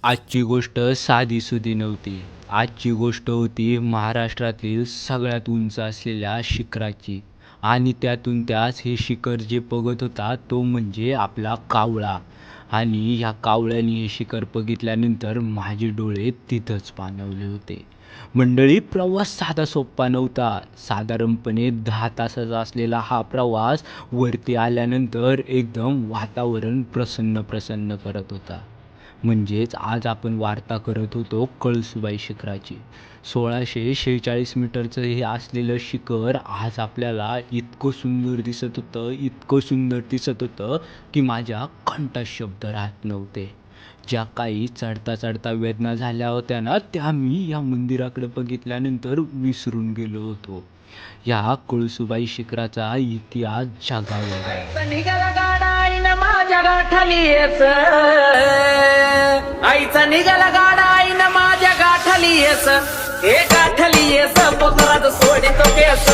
आजची गोष्ट साधीसुधी नव्हती. आजची गोष्ट होती महाराष्ट्रातील सगळ्यात उंच असलेल्या शिखराची. आणि त्यातून त्यास हे शिखर जे बघत होता तो म्हणजे आपला कावळा. आणि ह्या कावळ्याने हे शिखर बघितल्यानंतर माझे डोळे तिथंच पाणवले होते. मंडळी, प्रवास साधा सोपा नव्हता. साधारणपणे 10 तासाचा असलेला हा प्रवास वरती आल्यानंतर एकदम वातावरण प्रसन्न प्रसन्न करत होता. म्हणजेच आज आपण वार्ता करत होतो कळसूबाई शिखराची. 1646 मीटरचं हे असलेलं शिखर आज आपल्याला इतकं सुंदर दिसत होतं, इतकं सुंदर दिसत होतं की माझ्या कंठात शब्द राहत नव्हते. ज्या काही चढता चढता वेदना झाल्या होत्या ना, त्या मी या मंदिराकडे बघितल्यानंतर विसरून गेलो होतो. या कळसूबाई शिखराचा इतिहास जगावेगळा आहे. निघाला गाडा आईनं माझ्या गाठाली येस, आईचा निघाला गाडा आईनं माझ्या गाठाली येस, हे गाठली येस पोखरात सोडितो केस,